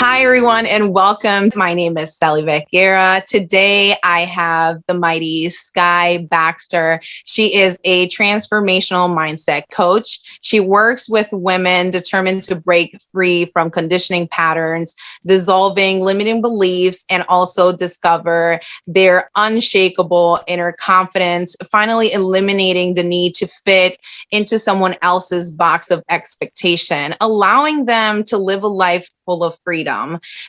Hi, everyone, and welcome. My name is Celivette Guerra. Today, I have the mighty Skye Baxter. She is a transformational mindset coach. She works with women determined to break free from conditioning patterns, dissolving limiting beliefs, and also discover their unshakable inner confidence, finally eliminating the need to fit into someone else's box of expectation, allowing them to live a life full of freedom.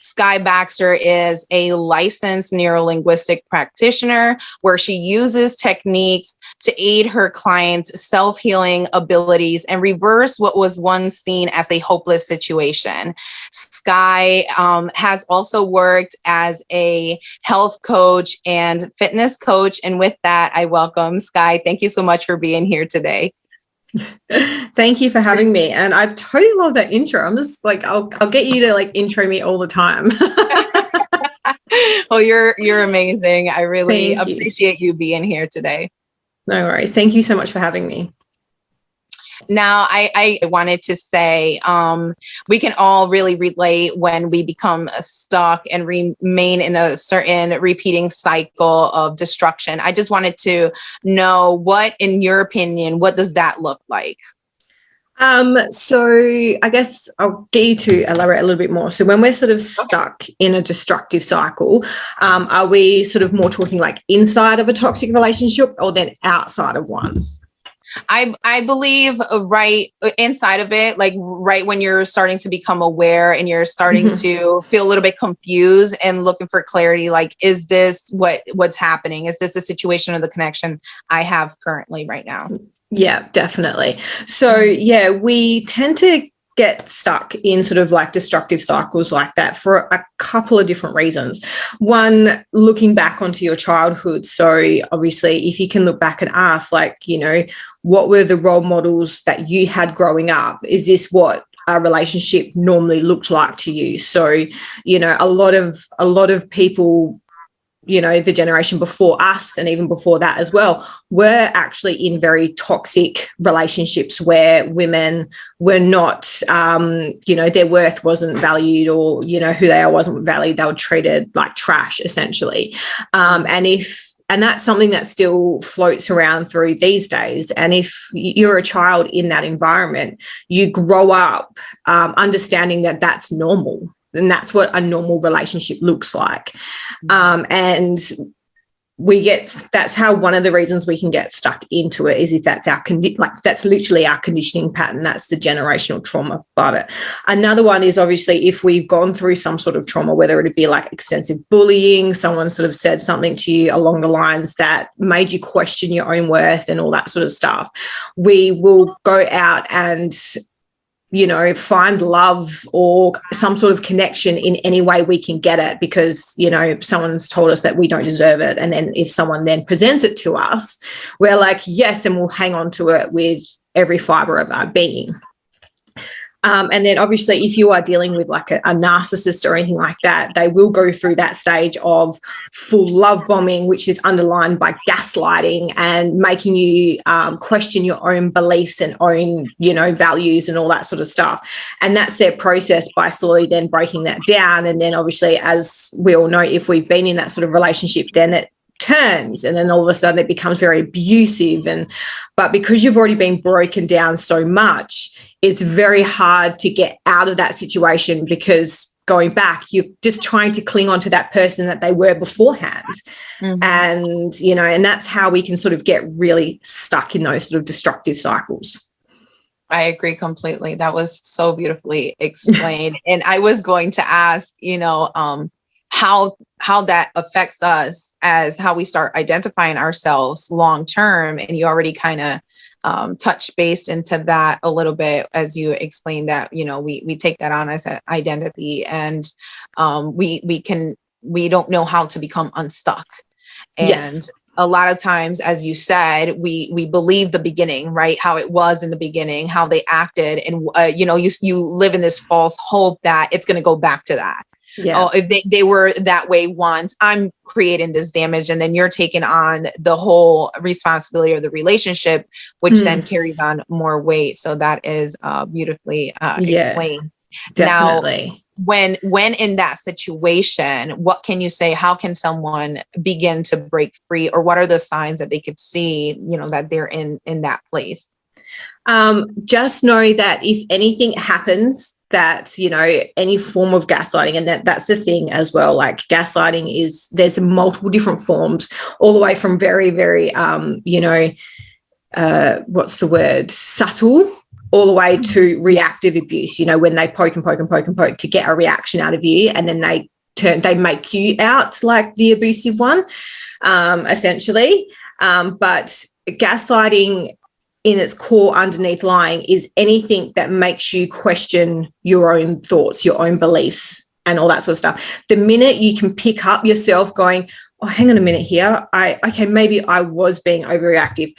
Skye Baxter is a licensed neurolinguistic practitioner where she uses techniques to aid her clients' self-healing abilities and reverse what was once seen as a hopeless situation. Skye has also worked as a health coach and fitness coach. And with that, I welcome Skye. Thank you so much for being here today. Thank you for having me. And I totally love that intro. I'm just like, I'll get you to like intro me all the time. Well, you're amazing. I really appreciate you being here today. No worries. Thank you so much for having me. Now, I wanted to say we can all really relate when we become stuck and remain in a certain repeating cycle of destruction. I just wanted to know what, in your opinion, what does that look like? So I guess I'll get you to elaborate a little bit more. So when we're sort of stuck in a destructive cycle, are we sort of more talking like inside of a toxic relationship or then outside of one? I believe right inside of it, like right when you're starting to become aware and you're starting to feel a little bit confused and looking for clarity, like, is this what's happening? Is this the situation or the connection I have currently right now? Yeah, definitely. So yeah, we tend to get stuck in sort of like destructive cycles like that for a couple of different reasons. One, looking back onto your childhood. So obviously, if you can look back and ask, like, you know, what were the role models that you had growing up? Is this what a relationship normally looked like to you? So, you know, a lot of people, you know, the generation before us and even before that as well, were actually in very toxic relationships where women were not, you know, their worth wasn't valued, or, you know, who they are wasn't valued. They were treated like trash, essentially. And that's something that still floats around through these days. And if you're a child in that environment, you grow up understanding that that's normal. And that's what a normal relationship looks like. And that's how one of the reasons we can get stuck into it is if that's that's literally our conditioning pattern. That's the generational trauma part of it. Another one is obviously if we've gone through some sort of trauma, whether it be like extensive bullying, someone sort of said something to you along the lines that made you question your own worth and all that sort of stuff, we will go out and, you know, find love or some sort of connection in any way we can get it because, you know, someone's told us that we don't deserve it. And then if someone then presents it to us, we're like, yes, and we'll hang on to it with every fiber of our being. And then obviously if you are dealing with like a narcissist or anything like that, they will go through that stage of full love bombing, which is underlined by gaslighting and making you question your own beliefs and own, you know, values and all that sort of stuff. And that's their process by slowly then breaking that down. And then obviously, as we all know, if we've been in that sort of relationship, then it turns and then all of a sudden it becomes very abusive. But because you've already been broken down so much, it's very hard to get out of that situation because going back, you're just trying to cling on to that person that they were beforehand. And, you know, and that's how we can sort of get really stuck in those sort of destructive cycles. I agree completely. That was so beautifully explained. And I was going to ask, you know, how that affects us as how we start identifying ourselves long term. And you already kind of touch base into that a little bit as you explained that, you know, we take that on as an identity and we don't know how to become unstuck. And yes. A lot of times, as you said, we believe the beginning, right? How it was in the beginning, how they acted. And, you know, you live in this false hope that it's going to go back to that. Yeah. Oh, if they were that way once, I'm creating this damage, and then you're taking on the whole responsibility of the relationship, which then carries on more weight. So that is beautifully explained. Definitely. when in that situation, what can you say? How can someone begin to break free, or what are the signs that they could see, that they're in that place? Just know that if anything happens, that, any form of gaslighting, and that's the thing as well, like gaslighting there's multiple different forms, all the way from very, very, what's the word? Subtle, all the way to reactive abuse, when they poke and poke and poke and poke to get a reaction out of you, and then they make you out like the abusive one, essentially. But gaslighting, in its core, underneath lying, is anything that makes you question your own thoughts, your own beliefs, and all that sort of stuff. The minute you can pick up yourself going, oh, hang on a minute here, maybe I was being overreactive.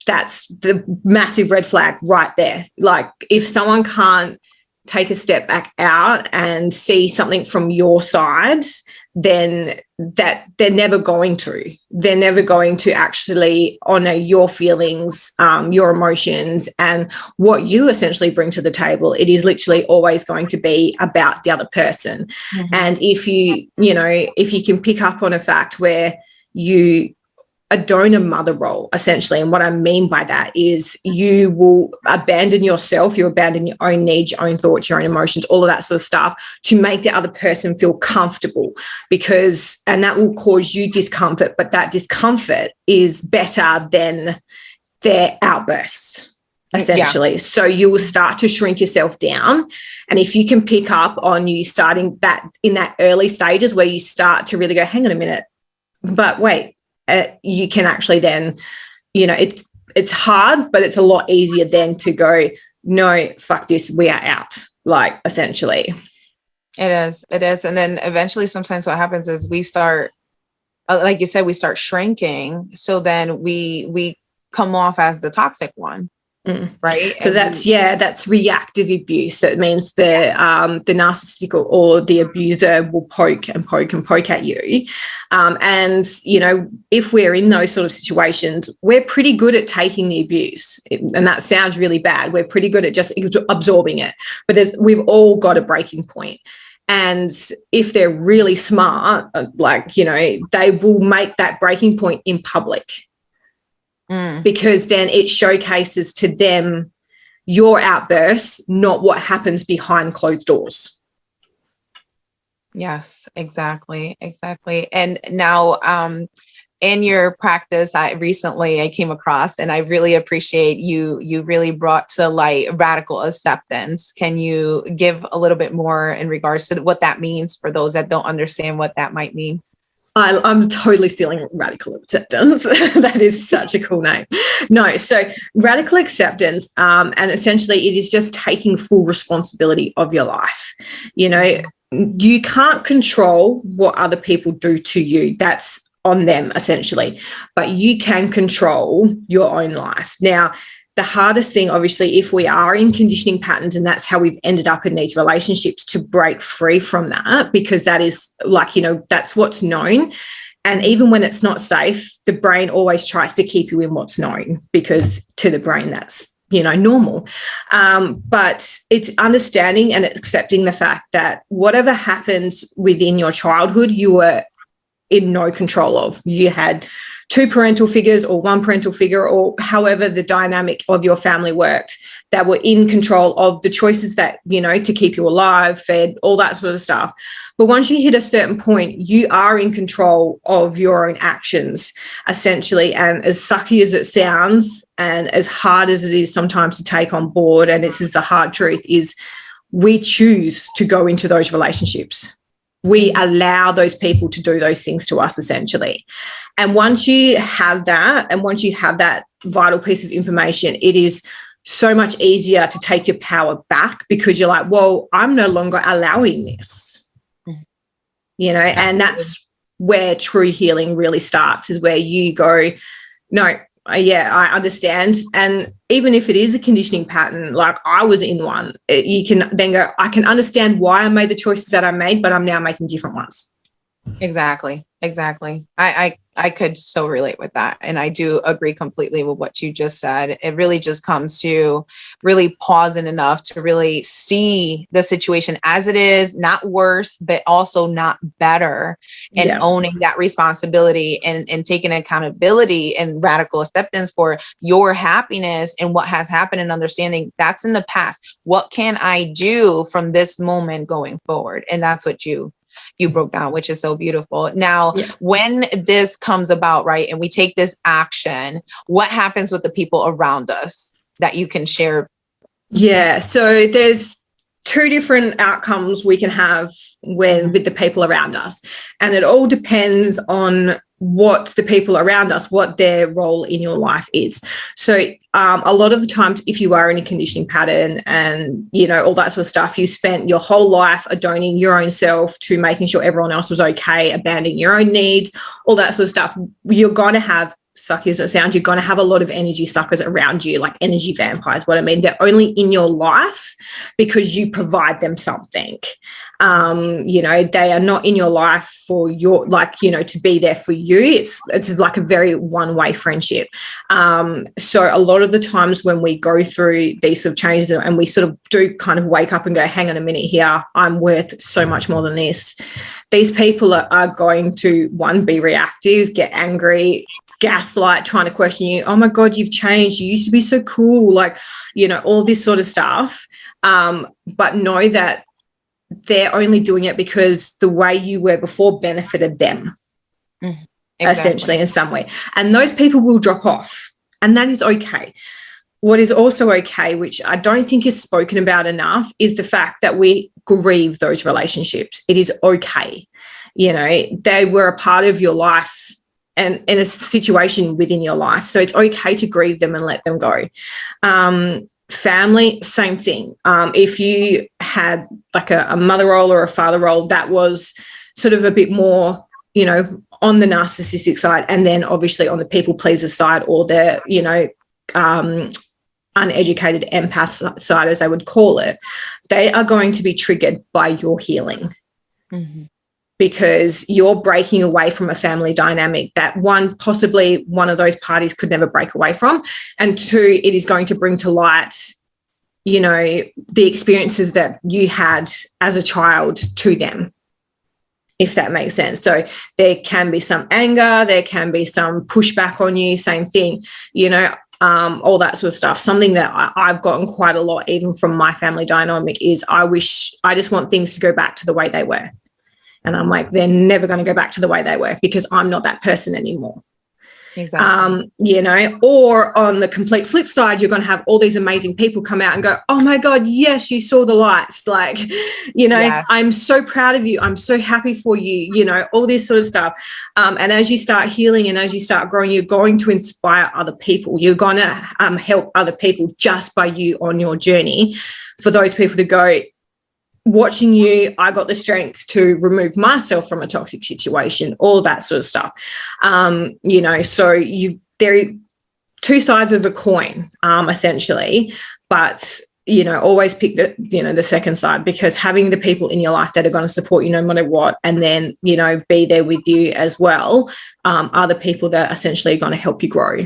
That's the massive red flag right there. Like, if someone can't take a step back out and see something from your side, then that they're never going to actually honor your feelings, your emotions, and what you essentially bring to the table. It is literally always going to be about the other person. Mm-hmm. And if you can pick up on a fact where you a donor mother role, essentially. And what I mean by that is you will abandon yourself, you abandon your own needs, your own thoughts, your own emotions, all of that sort of stuff to make the other person feel comfortable, and that will cause you discomfort, but that discomfort is better than their outbursts, essentially. Yeah. So you will start to shrink yourself down. And if you can pick up on you starting that in that early stages where you start to really go, hang on a minute, but wait, you can actually then, it's hard, but it's a lot easier then to go, no, fuck this, we are out, like, essentially. It is. And then eventually sometimes what happens is we start, like you said, we start shrinking. So then we come off as the toxic one. Right. So that's reactive abuse. That means the narcissistic or the abuser will poke and poke and poke at you. And, if we're in those sort of situations, we're pretty good at taking the abuse. And that sounds really bad. We're pretty good at just absorbing it. But we've all got a breaking point. And if they're really smart, they will make that breaking point in public. Because then it showcases to them your outbursts, not what happens behind closed doors. Yes, exactly. And now, in your practice, I came across, and I really appreciate you really brought to light radical acceptance. Can you give a little bit more in regards to what that means for those that don't understand what that might mean? I'm totally stealing radical acceptance. That is such a cool name. No, so radical acceptance, and essentially it is just taking full responsibility of your life. You can't control what other people do to you. That's on them, essentially. But you can control your own life. Now, the hardest thing, obviously, if we are in conditioning patterns, and that's how we've ended up in these relationships, to break free from that, because that is that's what's known. And even when it's not safe, the brain always tries to keep you in what's known, because to the brain, that's, normal. But it's understanding and accepting the fact that whatever happens within your childhood, you were in no control of. You had two parental figures or one parental figure, or however the dynamic of your family worked, that were in control of the choices that, to keep you alive, fed, all that sort of stuff. But once you hit a certain point, you are in control of your own actions, essentially. And as sucky as it sounds, and as hard as it is sometimes to take on board, and this is the hard truth, is we choose to go into those relationships. We allow those people to do those things to us, essentially. And once you have that, and once you have that vital piece of information, it is so much easier to take your power back, because you're like, well, I'm no longer allowing this, and that's where true healing really starts, is where you go, no, I understand. And even if it is a conditioning pattern, like I was in one, you can then go, I can understand why I made the choices that I made, but I'm now making different ones. Exactly. Exactly. I could so relate with that. And I do agree completely with what you just said. It really just comes to really pausing enough to really see the situation as it is, not worse, but also not better, and Yeah. owning that responsibility and taking accountability and radical acceptance for your happiness and what has happened, and understanding that's in the past. What can I do from this moment going forward? And that's what you broke down, which is so beautiful. Now, Yeah. when this comes about, right, and we take this action, what happens with the people around us that you can share? Yeah. So there's two different outcomes we can have with the people around us. And it all depends on what the people around us, what their role in your life is. So a lot of the times, if you are in a conditioning pattern and, you know, all that sort of stuff, you spent your whole life adorning your own self to making sure everyone else was okay, abandoning your own needs, all that sort of stuff, you're going to have, sucky as it sounds, you're going to have a lot of energy suckers around you, like energy vampires. What I mean, they're only in your life because you provide them something. You know, they are not in your life for your, like, you know, to be there for you. It's like a very one-way friendship. So a lot of the times when we go through these sort of changes and we sort of do kind of wake up and go, hang on a minute here, I'm worth so much more than this. These people are going to, one, be reactive, get angry, gaslight, trying to question you. Oh my God, you've changed. You used to be so cool. Like, you know, all this sort of stuff. But know that they're only doing it because the way you were before benefited them, essentially, in some way. And those people will drop off. And that is okay. What is also okay, which I don't think is spoken about enough, is the fact that we grieve those relationships. It is okay. You know, they were a part of your life and in a situation within your life. So it's okay to grieve them and let them go. Family, same thing. If you had like a mother role or a father role that was sort of a bit more, you know, on the narcissistic side, and then obviously on the people pleaser side, or the, you know, uneducated empath side, as they would call it, they are going to be triggered by your healing. Because you're breaking away from a family dynamic that, one, possibly one of those parties could never break away from, and two, it is going to bring to light, you know, the experiences that you had as a child to them, if that makes sense. So there can be some anger, there can be some pushback on you, same thing, you know, all that sort of stuff. Something that I've gotten quite a lot, even from my family dynamic, is I just want things to go back to the way they were. And I'm like, they're never going to go back to the way they were because I'm not that person anymore. Exactly. You know, or on the complete flip side, you're going to have all these amazing people come out and go, oh my God, yes, you saw the lights. Like, you know, yes, I'm so proud of you. I'm so happy for you, you know, all this sort of stuff. And as you start healing and as you start growing, you're going to inspire other people. You're going to help other people just by you on your journey, for those people to go, watching you, I got the strength to remove myself from a toxic situation, all that sort of stuff. You know, so there are two sides of a coin, essentially, but, you know, always pick the second side, because having the people in your life that are going to support you no matter what, and then, you know, be there with you as well, are the people that essentially are going to help you grow.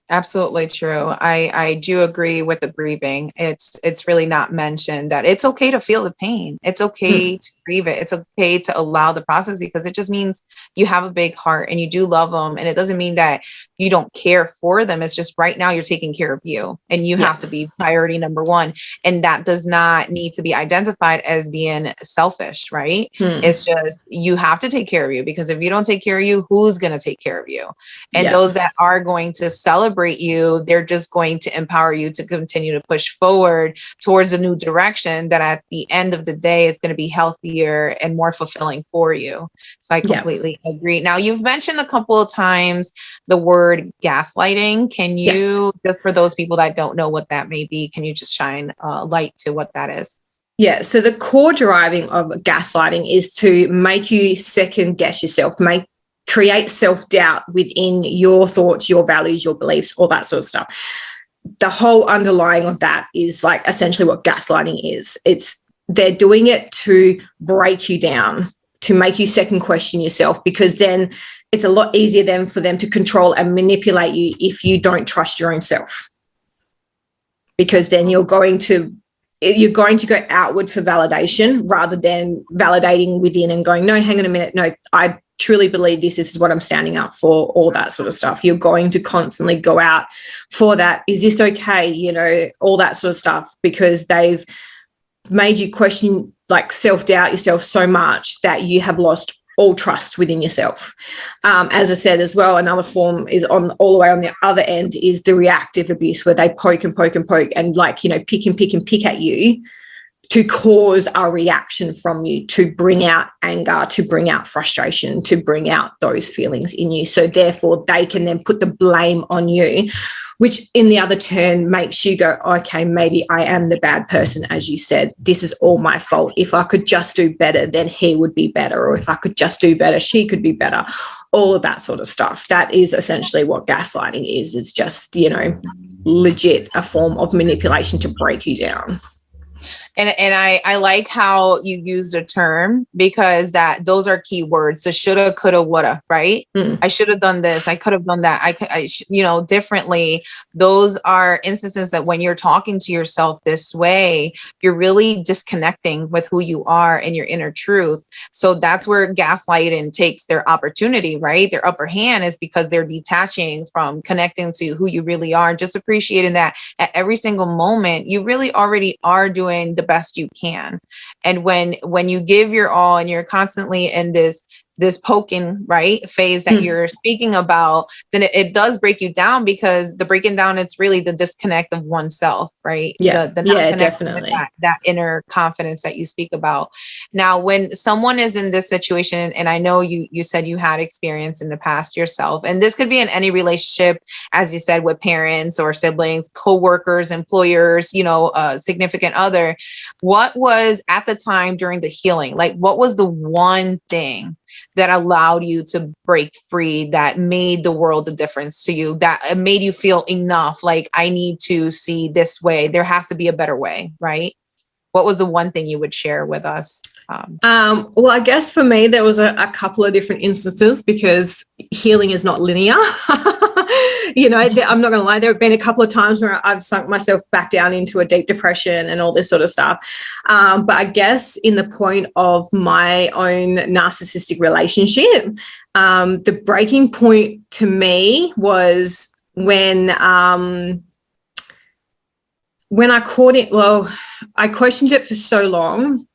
Absolutely true. I do agree with the grieving. It's really not mentioned that it's okay to feel the pain. It's okay to grieve it. It's okay to allow the process, because it just means you have a big heart and you do love them. And it doesn't mean that you don't care for them. It's just right now you're taking care of you, and you have to be priority number one. And that does not need to be identified as being selfish, right? It's just, you have to take care of you, because if you don't take care of you, who's going to take care of you? And those that are going to celebrate you, they're just going to empower you to continue to push forward towards a new direction that at the end of the day, it's going to be healthier and more fulfilling for you. So I completely agree. Now, you've mentioned a couple of times the word gaslighting. Can you, just for those people that don't know what that may be, can you just shine light to what that is? Yeah, so the core driving of gaslighting is to make you second guess yourself, create self-doubt within your thoughts, your values, your beliefs, all that sort of stuff. The whole underlying of that is like essentially what gaslighting is. They're doing it to break you down, to make you second question yourself, because then it's a lot easier then for them to control and manipulate you if you don't trust your own self, because then you're going to go outward for validation rather than validating within and going, no, hang on a minute, no, I truly believe this is what I'm standing up for, all that sort of stuff. You're going to constantly go out for that. Is this okay? You know, all that sort of stuff, because they've made you question, like, self-doubt yourself so much that you have lost all trust within yourself. As I said as well, another form is on all the way on the other end is the reactive abuse, where they poke and poke and poke and, like, you know, pick and pick and pick at you to cause a reaction from you, to bring out anger, to bring out frustration, to bring out those feelings in you. So therefore they can then put the blame on you, which in the other turn makes you go, okay, maybe I am the bad person. As you said, this is all my fault. If I could just do better, then he would be better. Or if I could just do better, she could be better. All of that sort of stuff. That is essentially what gaslighting is. It's just, you know, legit a form of manipulation to break you down. And I like how you use the term, because those are key words. The shoulda, coulda, woulda, right? I should have done this. I could have done that. Differently. Those are instances that when you're talking to yourself this way, you're really disconnecting with who you are and your inner truth. So that's where gaslighting takes their opportunity, right? Their upper hand is because they're detaching from connecting to who you really are, just appreciating that at every single moment, you really already are doing the best you can. And when you give your all and you're constantly in this poking, right, phase that you're speaking about, then it does break you down, because the breaking down, it's really the disconnect of oneself, right? Yeah, the definitely. That inner confidence that you speak about. Now, when someone is in this situation, and I know you said you had experience in the past yourself, and this could be in any relationship, as you said, with parents or siblings, co-workers, employers, significant other. What was at the time during the healing, like, what was the one thing that allowed you to break free, that made the world a difference to you, that made you feel enough, like, I need to see this way, there has to be a better way, right? What was the one thing you would share with us? Well, I guess for me, there was a couple of different instances, because healing is not linear. I'm not going to lie. There have been a couple of times where I've sunk myself back down into a deep depression and all this sort of stuff. But I guess in the point of my own narcissistic relationship, the breaking point to me was when I caught it. Well, I questioned it for so long.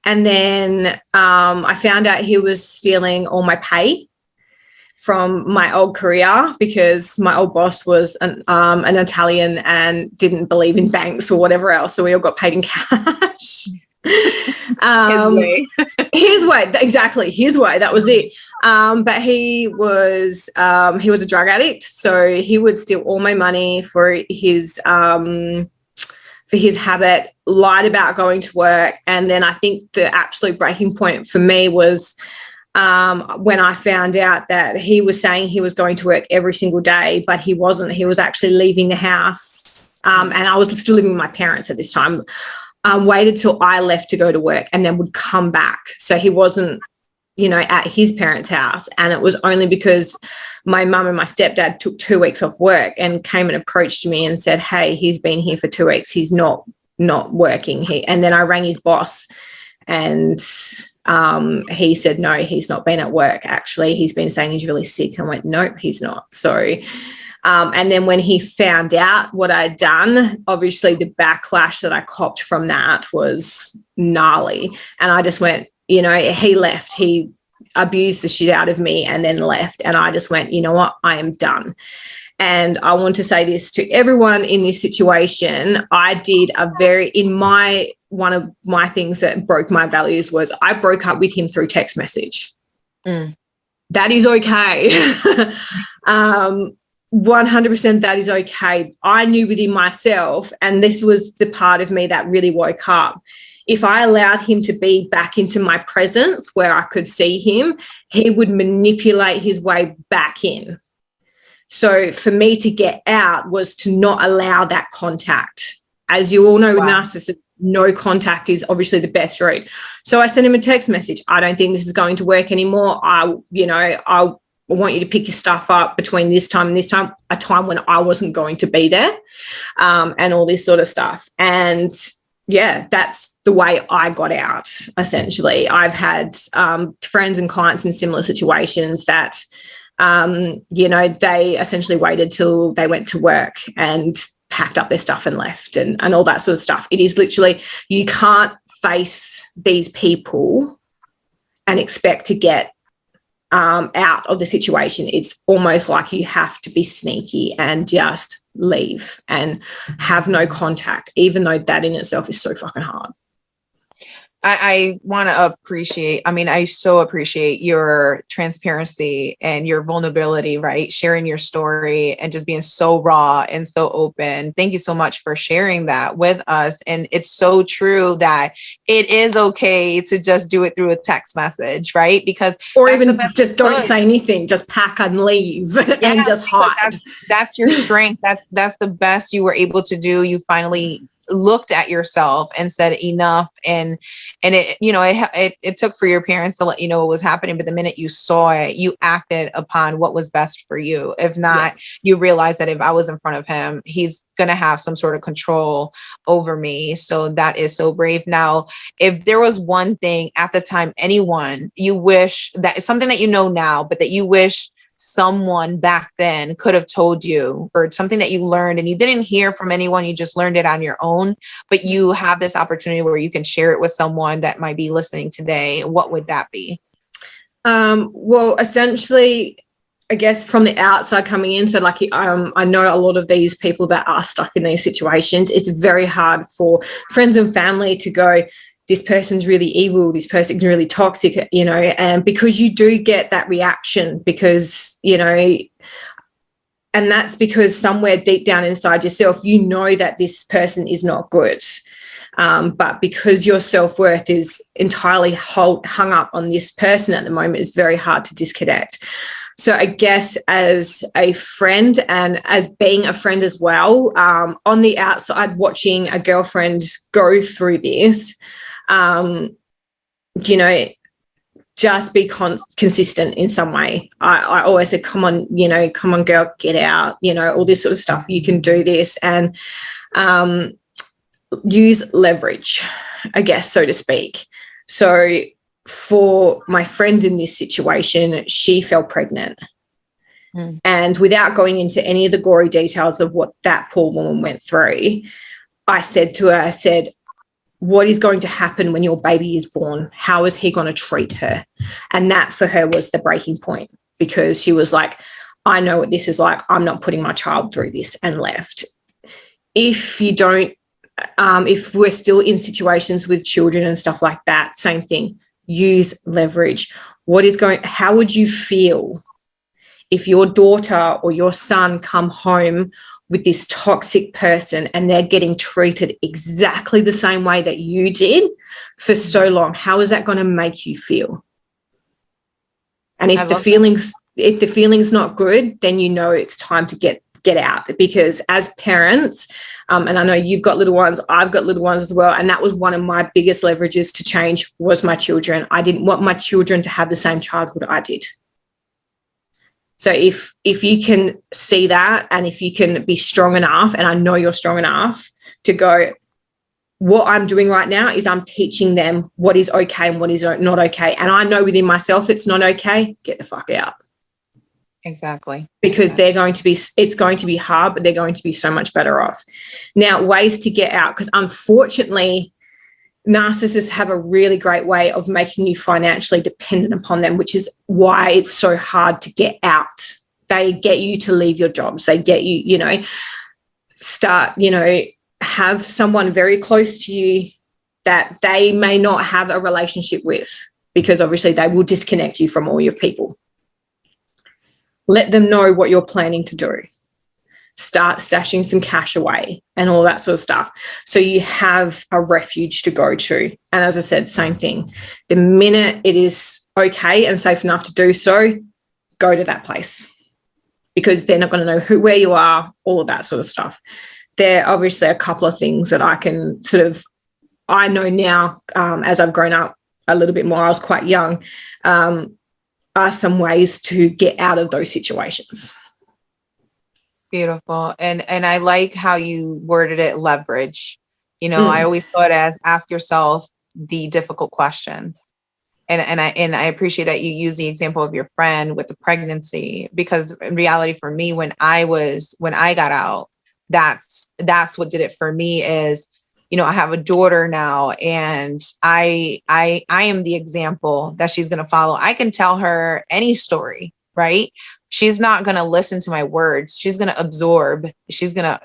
And then I found out he was stealing all my pay from my old career, because my old boss was an Italian and didn't believe in banks or whatever else. So we all got paid in cash. His way. His way, exactly. His way. That was it. But he was a drug addict. So he would steal all my money for his habit, lied about going to work. And then I think the absolute breaking point for me was when I found out that he was saying he was going to work every single day, but he wasn't. He was actually leaving the house. And I was still living with my parents at this time. Waited till I left to go to work and then would come back. So he wasn't, at his parents' house. And it was only because my mum and my stepdad took 2 weeks off work and came and approached me and said, hey, he's been here for 2 weeks. He's not working here. And then I rang his boss, and he said, no, he's not been at work. Actually, he's been saying he's really sick. I went, nope, he's not. Sorry. And then when he found out what I'd done, obviously the backlash that I copped from that was gnarly. And I just went, he left. He abused the shit out of me and then left. And I just went, you know what? I am done. And I want to say this to everyone in this situation. I did one of my things that broke my values was I broke up with him through text message. That is okay. 100% that is okay. I knew within myself, and this was the part of me that really woke up. If I allowed him to be back into my presence where I could see him, he would manipulate his way back in. So for me to get out was to not allow that contact. As you all know, with narcissists, no contact is obviously the best route. So I sent him a text message. I don't think this is going to work anymore. I want you to pick your stuff up between this time and this time, a time when I wasn't going to be there, and all this sort of stuff. And yeah, that's the way I got out, essentially. I've had friends and clients in similar situations that, they essentially waited till they went to work and packed up their stuff and left, and all that sort of stuff. It is literally, you can't face these people and expect to get out of the situation. It's almost like you have to be sneaky and just leave and have no contact, even though that in itself is so fucking hard. I want to appreciate, I so appreciate your transparency and your vulnerability, right? Sharing your story and just being so raw and so open. Thank you so much for sharing that with us. And it's so true that it is okay to just do it through a text message, right? Because or even just don't say anything, just pack and leave and just hide. That's your strength. That's the best you were able to do. You finally looked at yourself and said enough, and it took for your parents to let you know what was happening, but the minute you saw it, you acted upon what was best for you. If not, you realize that if I was in front of him, he's gonna have some sort of control over me. So that is so brave. Now, if there was one thing at the time, anyone you wish, that is something that you know now, but that you wish someone back then could have told you, or something that you learned and you didn't hear from anyone, you just learned it on your own, but you have this opportunity where you can share it with someone that might be listening today, what would that be? Well, essentially, I guess from the outside coming in, so like I know a lot of these people that are stuck in these situations, it's very hard for friends and family to go, this person's really evil, this person's really toxic, and because you do get that reaction, because, and that's because somewhere deep down inside yourself, you know that this person is not good. But because your self-worth is entirely hung up on this person at the moment, it's very hard to disconnect. So I guess as a friend and as being a friend as well, on the outside, watching a girlfriend go through this, just be consistent in some way. I always said, come on, girl, get out, all this sort of stuff. You can do this, and use leverage, I guess, so to speak. So for my friend in this situation, she fell pregnant. And without going into any of the gory details of what that poor woman went through, I said to her, what is going to happen when your baby is born? How is he going to treat her? And that for her was the breaking point, because she was like, I know what this is like. I'm not putting my child through this, and left. If you don't, if we're still in situations with children and stuff like that, same thing, use leverage. How would you feel if your daughter or your son come home with this toxic person and they're getting treated exactly the same way that you did for so long? How is that going to make you feel? And if the feeling's not good, then it's time to get out. Because as parents, and I know you've got little ones, I've got little ones as well, and that was one of my biggest leverages to change was my children. I didn't want my children to have the same childhood I did. So if you can see that, and if you can be strong enough, and I know you're strong enough to go, what I'm doing right now is I'm teaching them what is okay and what is not okay. And I know within myself it's not okay, get the fuck out. Exactly. Because it's going to be hard, but they're going to be so much better off. Now, ways to get out, because unfortunately, narcissists have a really great way of making you financially dependent upon them, which is why it's so hard to get out. They get you to leave your jobs. They get you, have someone very close to you that they may not have a relationship with, because obviously they will disconnect you from all your people. Let them know what you're planning to do. Start stashing some cash away and all that sort of stuff, so you have a refuge to go to. And as I said, same thing. The minute it is okay and safe enough to do so, go to that place, because they're not going to know where you are, all of that sort of stuff. There are obviously a couple of things that I can sort of I know now, as I've grown up a little bit more, I was quite young, are some ways to get out of those situations. Beautiful. And I like how you worded it, leverage. I always saw it as ask yourself the difficult questions. And I appreciate that you use the example of your friend with the pregnancy, because in reality for me, when I got out, that's what did it for me is, I have a daughter now, and I am the example that she's going to follow. I can tell her any story, right? She's not going to listen to my words. She's going to absorb. She's going to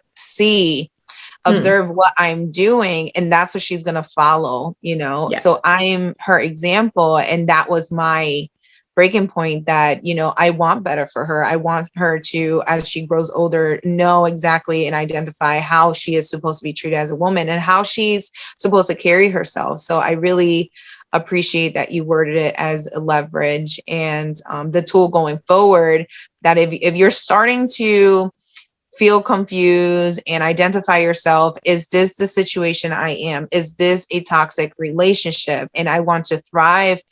observe what I'm doing. And that's what she's going to follow, Yeah. So I'm her example. And that was my breaking point that, I want better for her. I want her to, as she grows older, know exactly and identify how she is supposed to be treated as a woman and how she's supposed to carry herself. So I really appreciate that you worded it as a leverage and the tool going forward, that if you're starting to feel confused and identify yourself, is this the situation I am? Is this a toxic relationship? And I want to thrive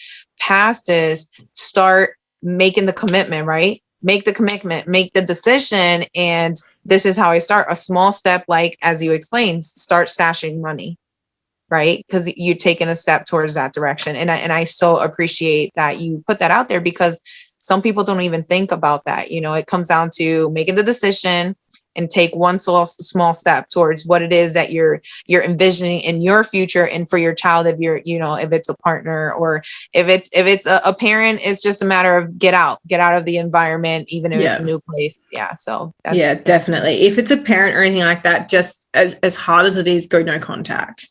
past this, start making the commitment, right? Make the commitment, make the decision. And this is how I start. A small step, like, as you explained, start stashing money, right? Because you're taking a step towards that direction. And I so appreciate that you put that out there, because some people don't even think about that. It comes down to making the decision and take one small step towards what it is that you're envisioning in your future and for your child. If you're, if it's a partner, or if it's a parent, it's just a matter of get out of the environment, even if it's a new place. Yeah. So definitely. If it's a parent or anything like that, just as hard as it is, go no contact.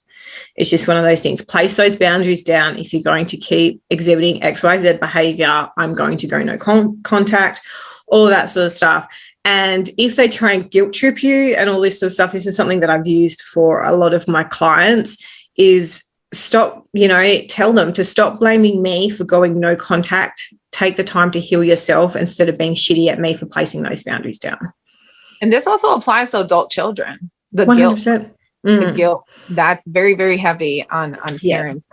It's just one of those things. Place those boundaries down. If you're going to keep exhibiting XYZ behavior, I'm going to go no contact, all of that sort of stuff. And if they try and guilt trip you and all this sort of stuff, this is something that I've used for a lot of my clients, is stop, tell them to stop blaming me for going no contact. Take the time to heal yourself instead of being shitty at me for placing those boundaries down. And this also applies to adult children. The 100%. guilt. The guilt, that's very, very heavy on parents.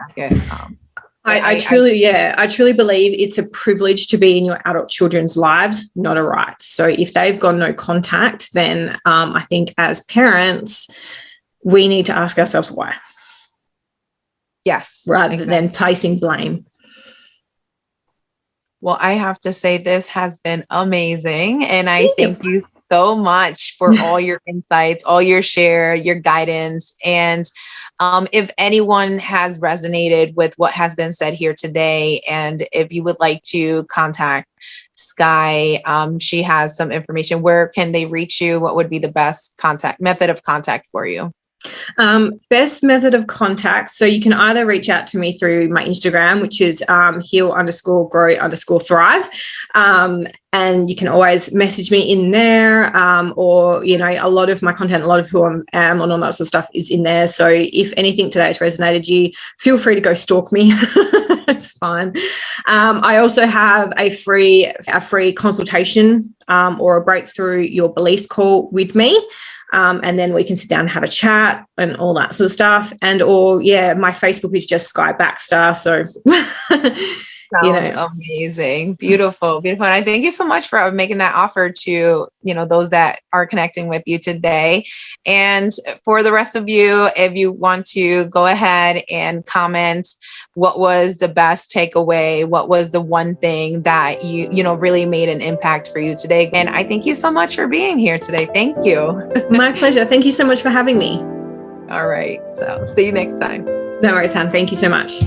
I truly believe it's a privilege to be in your adult children's lives, not a right. So if they've got no contact, then I think as parents, we need to ask ourselves why. Yes. Rather than placing blame. Well, I have to say this has been amazing. And I thank you so much for all your insights, all your share, your guidance. And if anyone has resonated with what has been said here today, and if you would like to contact Sky, she has some information. Where can they reach you? What would be the best method of contact for you? Best method of contact. So you can either reach out to me through my Instagram, which is heal_grow_thrive. And you can always message me in there, or, a lot of my content, a lot of who I am and all that sort of stuff is in there. So if anything today has resonated you, feel free to go stalk me. It's fine. I also have a free consultation or a breakthrough your beliefs call with me. And then we can sit down and have a chat and all that sort of stuff. And my Facebook is just Sky BAXTER. So, amazing. Beautiful. And I thank you so much for making that offer to, those that are connecting with you today. And for the rest of you, if you want to go ahead and comment, what was the best takeaway? What was the one thing that you really made an impact for you today? And I thank you so much for being here today. Thank you. My pleasure. Thank you so much for having me. All right. So see you next time. No worries, Han. Thank you so much.